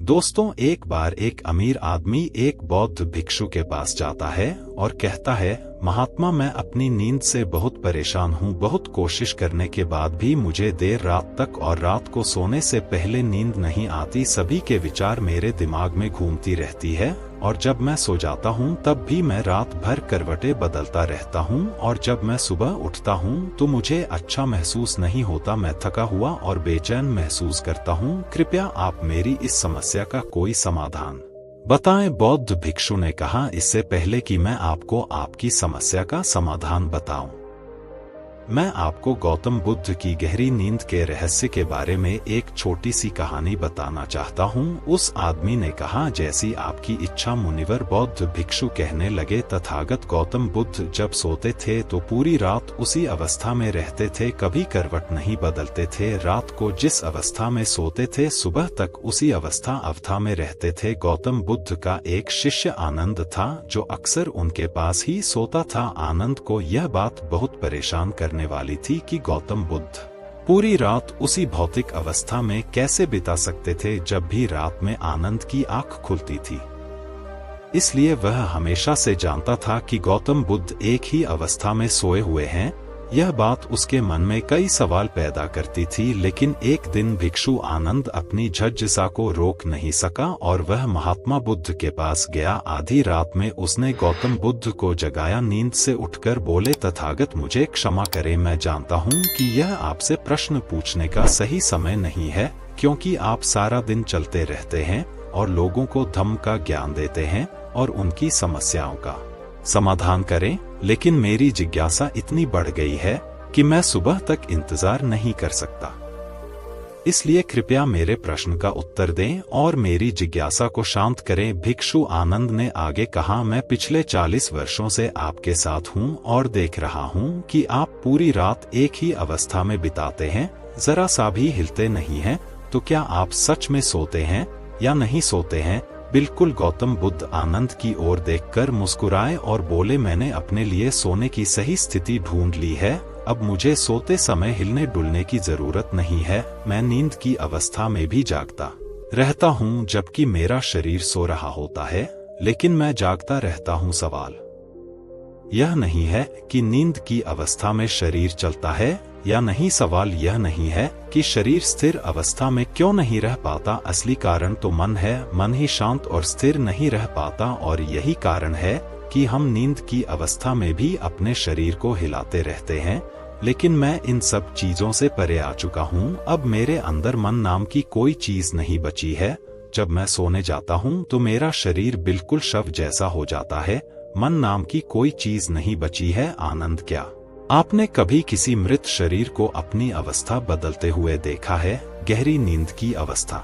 दोस्तों, एक बार एक अमीर आदमी एक बौद्ध भिक्षु के पास जाता है और कहता है, महात्मा, मैं अपनी नींद से बहुत परेशान हूँ। बहुत कोशिश करने के बाद भी मुझे देर रात तक और रात को सोने से पहले नींद नहीं आती। सभी के विचार मेरे दिमाग में घूमती रहती है और जब मैं सो जाता हूँ तब भी मैं रात भर करवटें बदलता रहता हूँ और जब मैं सुबह उठता हूँ तो मुझे अच्छा महसूस नहीं होता। मैं थका हुआ और बेचैन महसूस करता हूँ। कृपया आप मेरी इस समस्या का कोई समाधान बताएं। बौद्ध भिक्षु ने कहा, इससे पहले कि मैं आपको आपकी समस्या का समाधान बताऊं, मैं आपको गौतम बुद्ध की गहरी नींद के रहस्य के बारे में एक छोटी सी कहानी बताना चाहता हूँ। उस आदमी ने कहा, जैसी आपकी इच्छा मुनिवर। बौद्ध भिक्षु कहने लगे, तथागत गौतम बुद्ध जब सोते थे तो पूरी रात उसी अवस्था में रहते थे, कभी करवट नहीं बदलते थे। रात को जिस अवस्था में सोते थे सुबह तक उसी अवस्था में रहते थे। गौतम बुद्ध का एक शिष्य आनंद था जो अक्सर उनके पास ही सोता था। आनंद को यह बात बहुत परेशान करने वाली थी कि गौतम बुद्ध पूरी रात उसी भौतिक अवस्था में कैसे बिता सकते थे जब भी रात में आनंद की आंख खुलती थी। इसलिए वह हमेशा से जानता था कि गौतम बुद्ध एक ही अवस्था में सोए हुए हैं। यह बात उसके मन में कई सवाल पैदा करती थी, लेकिन एक दिन भिक्षु आनंद अपनी झज्जसा को रोक नहीं सका और वह महात्मा बुद्ध के पास गया। आधी रात में उसने गौतम बुद्ध को जगाया। नींद से उठकर बोले, तथागत, मुझे क्षमा करें, मैं जानता हूँ कि यह आपसे प्रश्न पूछने का सही समय नहीं है, क्योंकि आप सारा दिन चलते रहते हैं और लोगों को धम्म का ज्ञान देते हैं और उनकी समस्याओं का समाधान करें, लेकिन मेरी जिज्ञासा इतनी बढ़ गई है कि मैं सुबह तक इंतजार नहीं कर सकता। इसलिए कृपया मेरे प्रश्न का उत्तर दें और मेरी जिज्ञासा को शांत करें। भिक्षु आनंद ने आगे कहा, मैं पिछले 40 वर्षों से आपके साथ हूँ और देख रहा हूँ कि आप पूरी रात एक ही अवस्था में बिताते हैं, जरा सा भी हिलते नहीं हैं। तो क्या आप सच में सोते हैं या नहीं सोते हैं? बिल्कुल। गौतम बुद्ध आनंद की ओर देखकर मुस्कुराए और बोले, मैंने अपने लिए सोने की सही स्थिति ढूंढ ली है। अब मुझे सोते समय हिलने डुलने की जरूरत नहीं है। मैं नींद की अवस्था में भी जागता रहता हूँ जबकि मेरा शरीर सो रहा होता है, लेकिन मैं जागता रहता हूँ। सवाल यह नहीं है कि नींद की अवस्था में शरीर चलता है या नहीं। सवाल यह नहीं है कि शरीर स्थिर अवस्था में क्यों नहीं रह पाता। असली कारण तो मन है। मन ही शांत और स्थिर नहीं रह पाता और यही कारण है कि हम नींद की अवस्था में भी अपने शरीर को हिलाते रहते हैं। लेकिन मैं इन सब चीजों से परे आ चुका हूँ। अब मेरे अंदर मन नाम की कोई चीज नहीं बची है। जब मैं सोने जाता हूँ तो मेरा शरीर बिल्कुल शव जैसा हो जाता है। मन नाम की कोई चीज नहीं बची है। आनंद, क्या आपने कभी किसी मृत शरीर को अपनी अवस्था बदलते हुए देखा है? गहरी नींद की अवस्था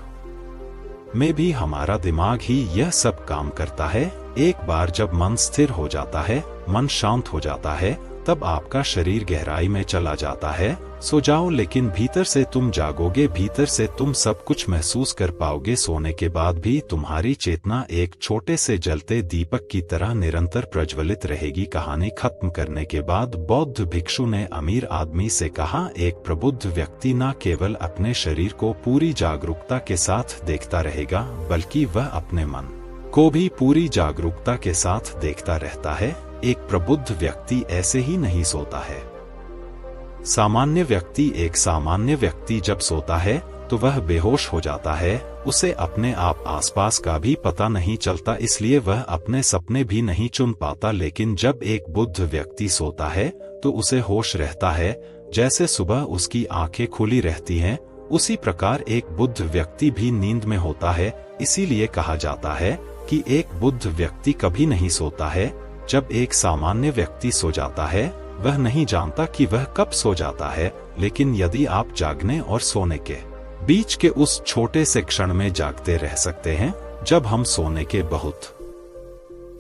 में भी हमारा दिमाग ही यह सब काम करता है। एक बार जब मन स्थिर हो जाता है, मन शांत हो जाता है, तब आपका शरीर गहराई में चला जाता है। सो जाओ, लेकिन भीतर से तुम जागोगे। भीतर से तुम सब कुछ महसूस कर पाओगे। सोने के बाद भी तुम्हारी चेतना एक छोटे से जलते दीपक की तरह निरंतर प्रज्वलित रहेगी। कहानी खत्म करने के बाद बौद्ध भिक्षु ने अमीर आदमी से कहा, एक प्रबुद्ध व्यक्ति न केवल अपने शरीर को पूरी जागरूकता के साथ देखता रहेगा, बल्कि वह अपने मन को भी पूरी जागरूकता के साथ देखता रहता है। एक प्रबुद्ध व्यक्ति ऐसे ही नहीं सोता है। सामान्य व्यक्ति एक सामान्य व्यक्ति जब सोता है तो वह बेहोश हो जाता है। उसे अपने आप आसपास का भी पता नहीं चलता, इसलिए वह अपने सपने भी नहीं चुन पाता। लेकिन जब एक बुद्ध व्यक्ति सोता है तो उसे होश रहता है, जैसे सुबह उसकी आंखें खुली रहती हैं। उसी प्रकार एक बुद्ध व्यक्ति भी नींद में होता है। इसीलिए कहा जाता है कि एक बुद्ध व्यक्ति कभी नहीं सोता है। जब एक सामान्य व्यक्ति सो जाता है, वह नहीं जानता कि वह कब सो जाता है। लेकिन यदि आप जागने और सोने के बीच के उस छोटे से क्षण में जागते रह सकते हैं, जब हम सोने के बहुत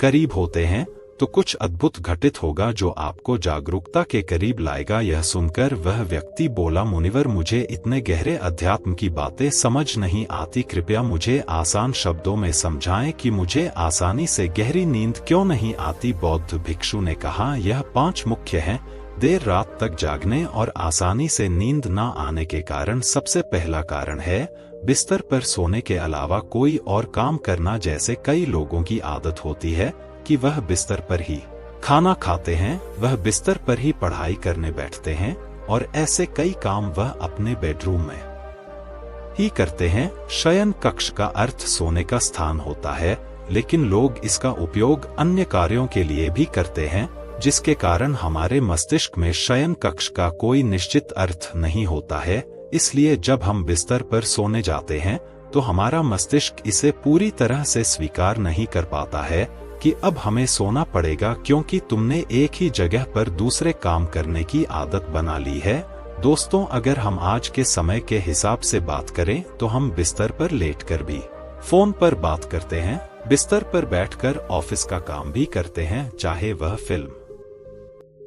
करीब होते हैं, तो कुछ अद्भुत घटित होगा जो आपको जागरूकता के करीब लाएगा। यह सुनकर वह व्यक्ति बोला, मुनिवर, मुझे इतने गहरे अध्यात्म की बातें समझ नहीं आती। कृपया मुझे आसान शब्दों में समझाएं कि मुझे आसानी से गहरी नींद क्यों नहीं आती। बौद्ध भिक्षु ने कहा, यह 5 मुख्य हैं। देर रात तक जागने और आसानी से नींद न आने के कारण सबसे पहला कारण है बिस्तर पर सोने के अलावा कोई और काम करना, जैसे कई लोगों की आदत होती है कि वह बिस्तर पर ही खाना खाते हैं, वह बिस्तर पर ही पढ़ाई करने बैठते हैं और ऐसे कई काम वह अपने बेडरूम में ही करते हैं। शयन कक्ष का अर्थ सोने का स्थान होता है, लेकिन लोग इसका उपयोग अन्य कार्यों के लिए भी करते हैं, जिसके कारण हमारे मस्तिष्क में शयन कक्ष का कोई निश्चित अर्थ नहीं होता है। इसलिए जब हम बिस्तर पर सोने जाते हैं तो हमारा मस्तिष्क इसे पूरी तरह से स्वीकार नहीं कर पाता है कि अब हमें सोना पड़ेगा, क्योंकि तुमने एक ही जगह पर दूसरे काम करने की आदत बना ली है। दोस्तों, अगर हम आज के समय के हिसाब से बात करें तो हम बिस्तर पर लेटकर भी फोन पर बात करते हैं, बिस्तर पर बैठकर ऑफिस का काम भी करते हैं, चाहे वह फिल्म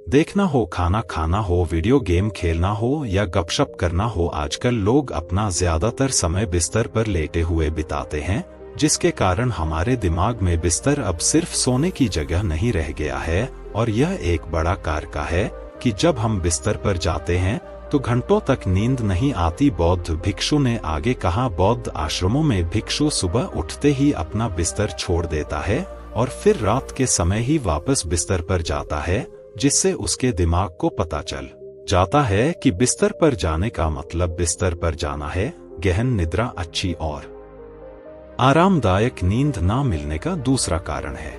देखना हो, खाना खाना हो, वीडियो गेम खेलना हो या गपशप करना हो। आजकल लोग अपना ज्यादातर समय बिस्तर पर लेटे हुए बिताते हैं, जिसके कारण हमारे दिमाग में बिस्तर अब सिर्फ सोने की जगह नहीं रह गया है। और यह एक बड़ा कारक है कि जब हम बिस्तर पर जाते हैं तो घंटों तक नींद नहीं आती। बौद्ध भिक्षु ने आगे कहा, बौद्ध आश्रमों में भिक्षु सुबह उठते ही अपना बिस्तर छोड़ देता है और फिर रात के समय ही वापस बिस्तर पर जाता है, जिससे उसके दिमाग को पता चल जाता है कि बिस्तर पर जाने का मतलब बिस्तर पर जाना है। गहन निद्रा अच्छी और आरामदायक नींद ना मिलने का दूसरा कारण है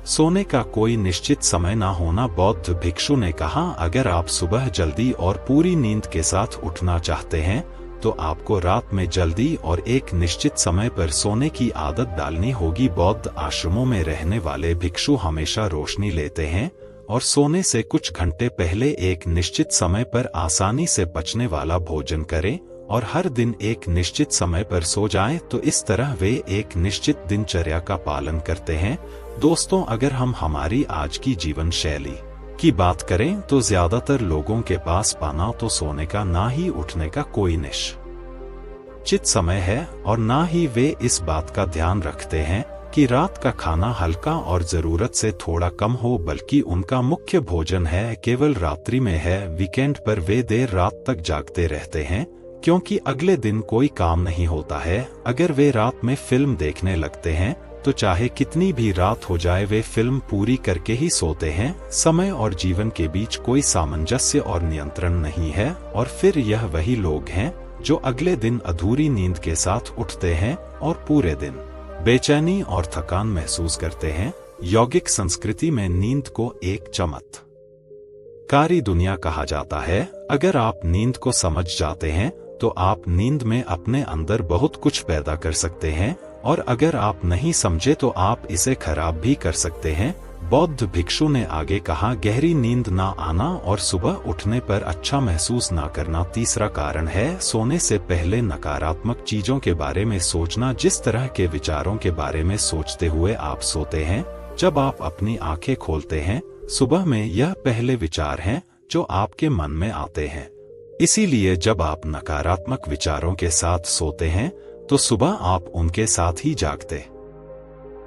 सोने का कोई निश्चित समय ना होना। बौद्ध भिक्षु ने कहा, अगर आप सुबह जल्दी और पूरी नींद के साथ उठना चाहते हैं तो आपको रात में जल्दी और एक निश्चित समय पर सोने की आदत डालनी होगी। बौद्ध आश्रमों में रहने वाले भिक्षु हमेशा रोशनी लेते हैं और सोने से कुछ घंटे पहले एक निश्चित समय पर आसानी से पचने वाला भोजन करें और हर दिन एक निश्चित समय पर सो जाएं, तो इस तरह वे एक निश्चित दिनचर्या का पालन करते हैं। दोस्तों, अगर हम हमारी आज की जीवन शैली की बात करें तो ज्यादातर लोगों के पास ना तो सोने का ना ही उठने का कोई निश्चित समय है और ना ही वे इस बात का ध्यान रखते हैं कि रात का खाना हल्का और जरूरत से थोड़ा कम हो, बल्कि उनका मुख्य भोजन है केवल रात्रि में है। वीकेंड पर वे देर रात तक जागते रहते हैं क्योंकि अगले दिन कोई काम नहीं होता है। अगर वे रात में फिल्म देखने लगते हैं तो चाहे कितनी भी रात हो जाए वे फिल्म पूरी करके ही सोते हैं। समय और जीवन के बीच कोई सामंजस्य और नियंत्रण नहीं है और फिर यह वही लोग हैं जो अगले दिन अधूरी नींद के साथ उठते हैं और पूरे दिन बेचैनी और थकान महसूस करते हैं। यौगिक संस्कृति में नींद को एक चमत्कारी दुनिया कहा जाता है। अगर आप नींद को समझ जाते हैं तो आप नींद में अपने अंदर बहुत कुछ पैदा कर सकते हैं और अगर आप नहीं समझे तो आप इसे खराब भी कर सकते हैं। बौद्ध भिक्षु ने आगे कहा, गहरी नींद ना आना और सुबह उठने पर अच्छा महसूस ना करना तीसरा कारण है। सोने से पहले नकारात्मक चीजों के बारे में सोचना, जिस तरह के विचारों के बारे में सोचते हुए आप सोते हैं, जब आप अपनी आंखें खोलते हैं सुबह में यह पहले विचार हैं जो आपके मन में आते हैं। इसीलिए जब आप नकारात्मक विचारों के साथ सोते हैं तो सुबह आप उनके साथ ही जागते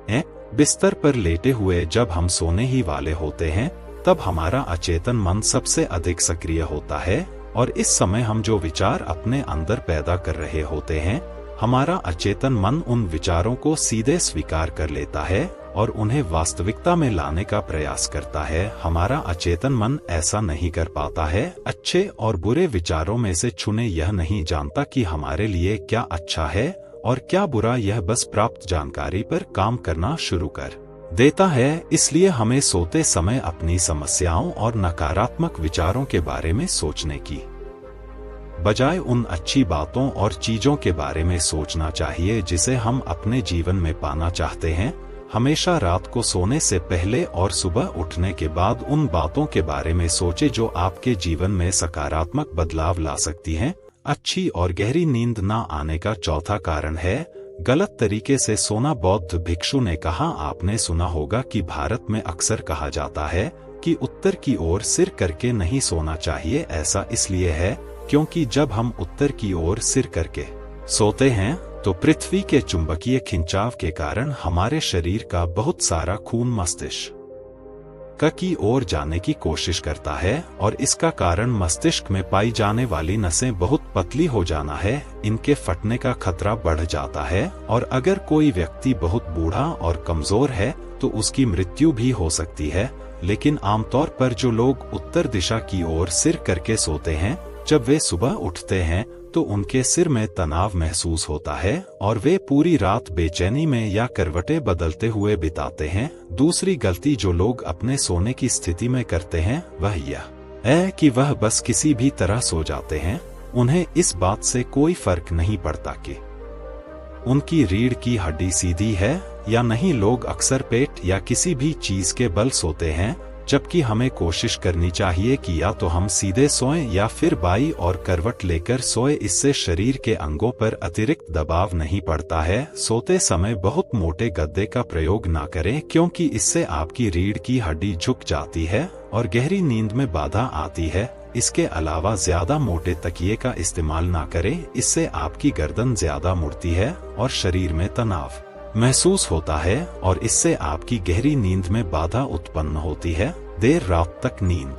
हैं। बिस्तर पर लेटे हुए जब हम सोने ही वाले होते हैं तब हमारा अचेतन मन सबसे अधिक सक्रिय होता है और इस समय हम जो विचार अपने अंदर पैदा कर रहे होते हैं, हमारा अचेतन मन उन विचारों को सीधे स्वीकार कर लेता है और उन्हें वास्तविकता में लाने का प्रयास करता है। हमारा अचेतन मन ऐसा नहीं कर पाता है। अच्छे और बुरे विचारों में से चुने यह नहीं जानता कि हमारे लिए क्या अच्छा है और क्या बुरा, यह बस प्राप्त जानकारी पर काम करना शुरू कर देता है। इसलिए हमें सोते समय अपनी समस्याओं और नकारात्मक विचारों के बारे में सोचने की बजाय उन अच्छी बातों और चीजों के बारे में सोचना चाहिए जिसे हम अपने जीवन में पाना चाहते हैं। हमेशा रात को सोने से पहले और सुबह उठने के बाद उन बातों के बारे में सोचें जो आपके जीवन में सकारात्मक बदलाव ला सकती हैं। अच्छी और गहरी नींद ना आने का चौथा कारण है गलत तरीके से सोना। बौद्ध भिक्षु ने कहा, आपने सुना होगा कि भारत में अक्सर कहा जाता है कि उत्तर की ओर सिर करके नहीं सोना चाहिए। ऐसा इसलिए है क्योंकि जब हम उत्तर की ओर सिर करके सोते हैं तो पृथ्वी के चुंबकीय खिंचाव के कारण हमारे शरीर का बहुत सारा खून मस्तिष्क की ओर जाने की कोशिश करता है और इसका कारण मस्तिष्क में पाई जाने वाली नसें बहुत पतली हो जाना है। इनके फटने का खतरा बढ़ जाता है और अगर कोई व्यक्ति बहुत बूढ़ा और कमजोर है तो उसकी मृत्यु भी हो सकती है। लेकिन आमतौर पर जो लोग उत्तर दिशा की ओर सिर करके सोते हैं, जब वे सुबह उठते हैं तो उनके सिर में तनाव महसूस होता है और वे पूरी रात बेचैनी में या करवटें बदलते हुए बिताते हैं। दूसरी गलती जो लोग अपने सोने की स्थिति में करते हैं वह यह है कि वह बस किसी भी तरह सो जाते हैं। उन्हें इस बात से कोई फर्क नहीं पड़ता कि उनकी रीढ़ की हड्डी सीधी है या नहीं। लोग अक्सर पेट या किसी भी चीज के बल सोते हैं, जबकि हमें कोशिश करनी चाहिए कि या तो हम सीधे सोएं या फिर बाई और करवट लेकर सोएं। इससे शरीर के अंगों पर अतिरिक्त दबाव नहीं पड़ता है। सोते समय बहुत मोटे गद्दे का प्रयोग ना करें, क्योंकि इससे आपकी रीढ़ की हड्डी झुक जाती है और गहरी नींद में बाधा आती है। इसके अलावा ज्यादा मोटे तकिए का इस्तेमाल ना करें, इससे आपकी गर्दन ज्यादा मुड़ती है और शरीर में तनाव महसूस होता है और इससे आपकी गहरी नींद में बाधा उत्पन्न होती है। देर रात तक नींद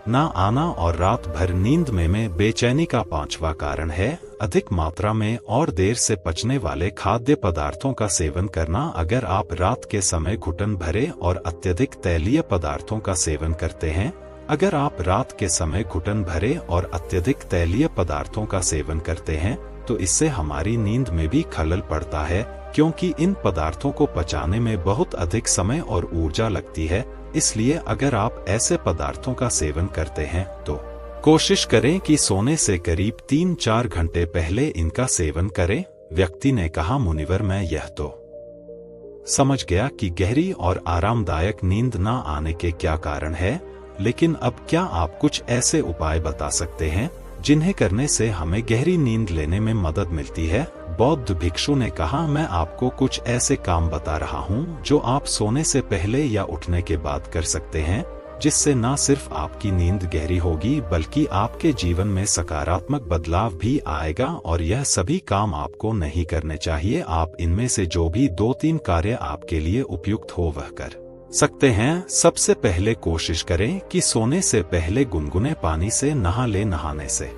ना आना और रात भर नींद में बेचैनी का पांचवा कारण है अधिक मात्रा में और देर से पचने वाले खाद्य पदार्थों का सेवन करना। अगर आप रात के समय घुटन भरे और अत्यधिक तैलीय पदार्थों का सेवन करते हैं, अगर आप रात के समय घुटन भरे और अत्यधिक तैलीय पदार्थों का सेवन करते हैं तो इससे हमारी नींद में भी खलल पड़ता है, क्योंकि इन पदार्थों को पचाने में बहुत अधिक समय और ऊर्जा लगती है। इसलिए अगर आप ऐसे पदार्थों का सेवन करते हैं तो कोशिश करें कि सोने से करीब 3-4 घंटे पहले इनका सेवन करें। व्यक्ति ने कहा, मुनिवर, मैं यह तो समझ गया कि गहरी और आरामदायक नींद ना आने के क्या कारण है, लेकिन अब क्या आप कुछ ऐसे उपाय बता सकते हैं जिन्हें करने से हमें गहरी नींद लेने में मदद मिलती है? बौद्ध भिक्षु ने कहा, मैं आपको कुछ ऐसे काम बता रहा हूँ जो आप सोने से पहले या उठने के बाद कर सकते हैं, जिससे न सिर्फ आपकी नींद गहरी होगी बल्कि आपके जीवन में सकारात्मक बदलाव भी आएगा। और यह सभी काम आपको नहीं करने चाहिए। आप इनमें से जो भी 2-3 कार्य आपके लिए उपयुक्त हो वह कर सकते हैं। सबसे पहले कोशिश करें कि सोने से पहले गुनगुने पानी से नहा लें। नहाने से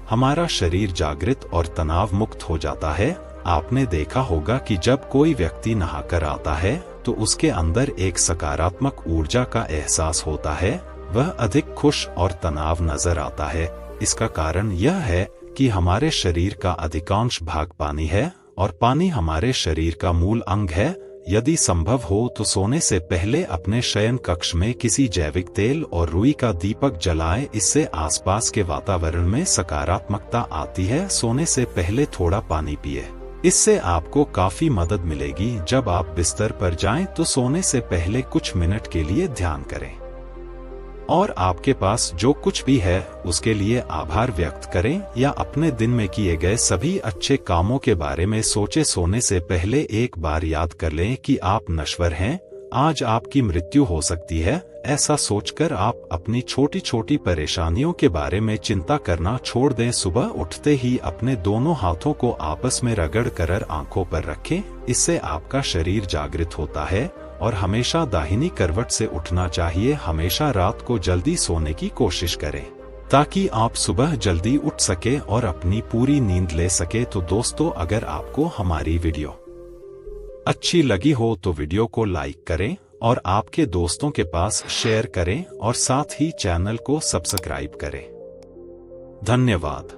हमारा शरीर जागृत और तनाव मुक्त हो जाता है। आपने देखा होगा कि जब कोई व्यक्ति नहाकर आता है तो उसके अंदर एक सकारात्मक ऊर्जा का एहसास होता है, वह अधिक खुश और तनाव नजर आता है। इसका कारण यह है कि हमारे शरीर का अधिकांश भाग पानी है और पानी हमारे शरीर का मूल अंग है। यदि संभव हो तो सोने से पहले अपने शयन कक्ष में किसी जैविक तेल और रुई का दीपक जलाएं। इससे आसपास के वातावरण में सकारात्मकता आती है। सोने से पहले थोड़ा पानी पिए, इससे आपको काफी मदद मिलेगी। जब आप बिस्तर पर जाएं तो सोने से पहले कुछ मिनट के लिए ध्यान करें और आपके पास जो कुछ भी है उसके लिए आभार व्यक्त करें या अपने दिन में किए गए सभी अच्छे कामों के बारे में सोचे। सोने से पहले एक बार याद कर लें कि आप नश्वर हैं, आज आपकी मृत्यु हो सकती है। ऐसा सोचकर आप अपनी छोटी छोटी परेशानियों के बारे में चिंता करना छोड़ दें। सुबह उठते ही अपने दोनों हाथों को आपस में रगड़ कर आंखों पर रखें। इससे आपका शरीर जागृत होता है और हमेशा दाहिनी करवट से उठना चाहिए। हमेशा रात को जल्दी सोने की कोशिश करें ताकि आप सुबह जल्दी उठ सके और अपनी पूरी नींद ले सके। तो दोस्तों, अगर आपको हमारी वीडियो अच्छी लगी हो तो वीडियो को लाइक करें और आपके दोस्तों के पास शेयर करें और साथ ही चैनल को सब्सक्राइब करें। धन्यवाद।